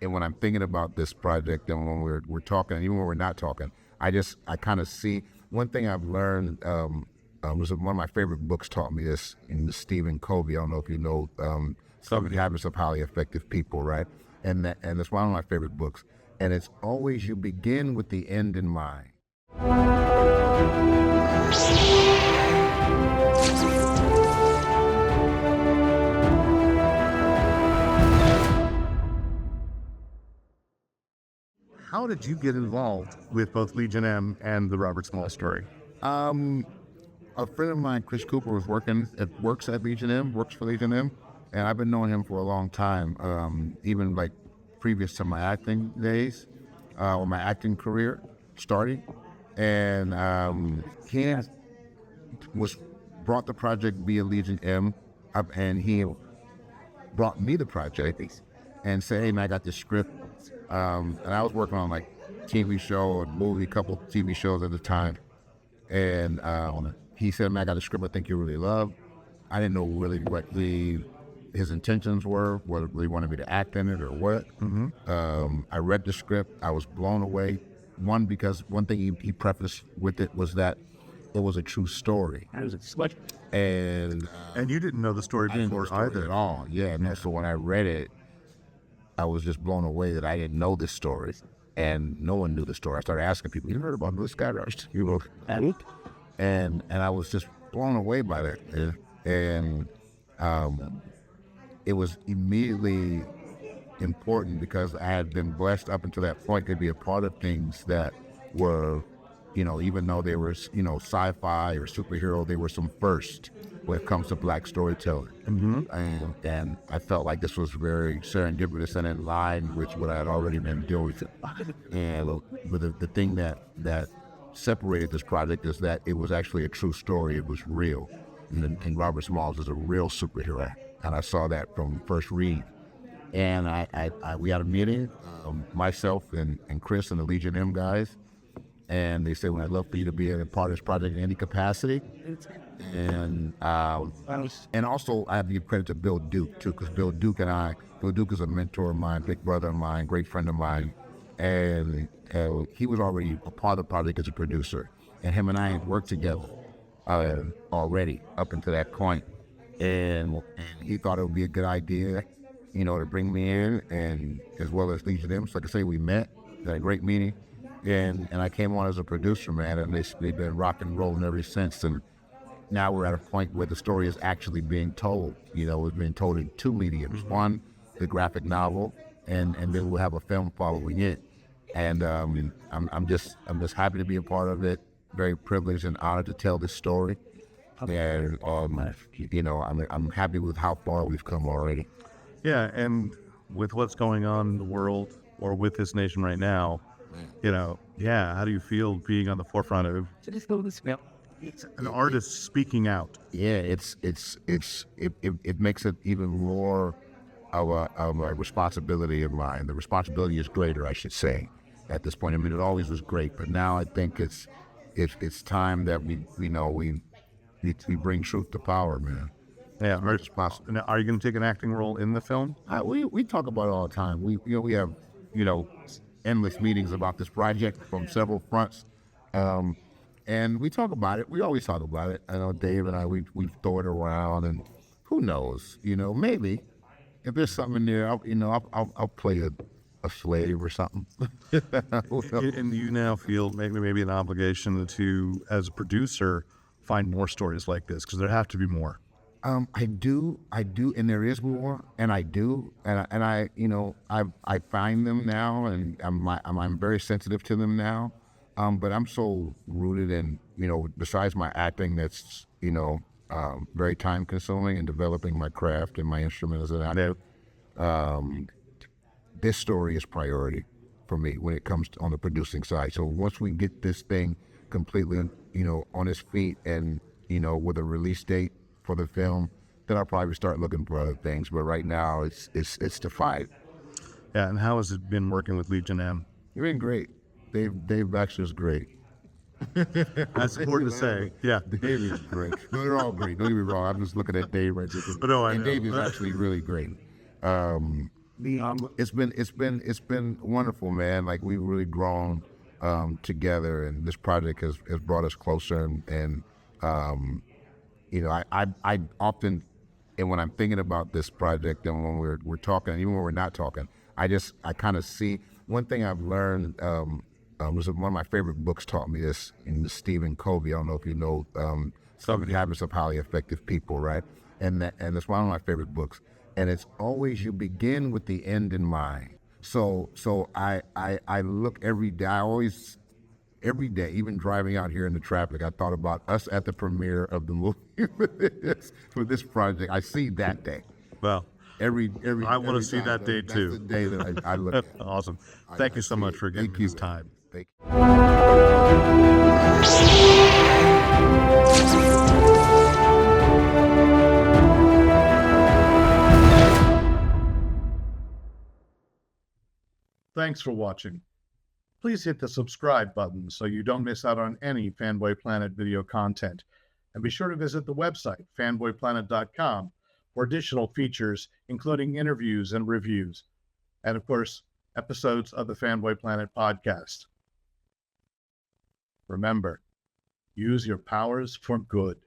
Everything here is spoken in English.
and when I'm thinking about this project, and when we're talking, even when we're not talking, I kind of see one thing I've learned. Was one of my favorite books taught me this in Stephen Covey. I don't know if you know 7 Habits of Highly Effective People, right? And it's one of my favorite books. And it's always you begin with the end in mind. How did you get involved with both Legion M and the Robert Small story? A friend of mine, Chris Cooper, works for Legion M, and I've been knowing him for a long time, even like previous to my acting days, or my acting career starting. And he brought the project via Legion M up, and he brought me the project and said, "Hey man, I got this script," and I was working on like TV show or movie, couple TV shows at the time, and he said, "Man, I got a script I think you really love." I didn't know really what his intentions were, whether he wanted me to act in it or what. I read the script. I was blown away. Because one thing he prefaced with it was that it was a true story. And you didn't know the story before either at all. Yeah, no. So when I read it, I was just blown away that I didn't know this story, and no one knew the story. I started asking people, "You heard about this guy?" And I was just blown away by that. And it was immediately important because I had been blessed up until that point to be a part of things that were, even though they were, sci-fi or superhero, they were some first when it comes to Black storytelling. And I felt like this was very serendipitous and in line with what I had already been doing. And the thing that separated this project is that it was actually a true story. It was real. And Robert Smalls is a real superhero. And I saw that from first read. And we had a meeting, myself and Chris and the Legion M guys, and they said, "Well, I'd love for you to be a part of this project in any capacity." And also I have to give credit to Bill Duke too, because Bill Duke is a mentor of mine, big brother of mine, great friend of mine, and he was already a part of the project as a producer, and him and I had worked together already up until that point, and he thought it would be a good idea, to bring me in, and as well as Legion M. So like I say, we met, had a great meeting, and I came on as a producer, man, and they've been rock and rolling ever since. And now we're at a point where the story is actually being told. It's being told in 2 mediums. One, the graphic novel, and then we'll have a film following it. And I'm just happy to be a part of it. Very privileged and honored to tell this story. And I'm happy with how far we've come already. Yeah, and with what's going on in the world or with this nation right now, how do you feel being on the forefront of an artist speaking out? Yeah, it makes it even more of a responsibility of mine. The responsibility is greater, I should say, at this point. I mean, it always was great, but now I think it's time that we bring truth to power, man. Yeah, it's possible. Now, are you going to take an acting role in the film? We talk about it all the time. We have endless meetings about this project from several fronts, and we talk about it. We always talk about it. I know Dave and I we throw it around, and who knows? Maybe if there's something in there, I'll play a slave or something. And you now feel maybe an obligation to, as a producer, find more stories like this, because there have to be more. I do, and there is more, and I do, and I find them now, and I'm very sensitive to them now, but I'm so rooted in, besides my acting, that's very time consuming and developing my craft and my instrument as an actor. This story is priority for me when it comes on the producing side. So once we get this thing completely, on its feet, and with a release date for the film, then I'll probably start looking for other things. But right now, it's the fight. Yeah, and how has it been working with Legion M? You've been great. Dave actually is great. That's important to say. Yeah, Dave is great. No, they're all great. Don't get me wrong. I'm just looking at Dave right there. But no, I know. Dave is actually really great. It's been wonderful, man. Like we've really grown together, and this project has brought us closer. And I often, and when I'm thinking about this project, and when we're talking, even when we're not talking, I kind of see one thing I've learned. Was one of my favorite books taught me this in Stephen Covey. I don't know if you know Seven Habits of Highly Effective People, right? And it's one of my favorite books. And it's always you begin with the end in mind. So I look every day. I always every day, even driving out here in the traffic, I thought about us at the premiere of the movie for this project. I see that day. Well, Every I want every to see time. that day That's too. the day that I look at. Awesome. Thank you so see much it. for giving Thank me this you. time. Thank you. Thanks for watching. Please hit the subscribe button so you don't miss out on any Fanboy Planet video content. And be sure to visit the website, fanboyplanet.com, for additional features, including interviews and reviews. And of course, episodes of the Fanboy Planet podcast. Remember, use your powers for good.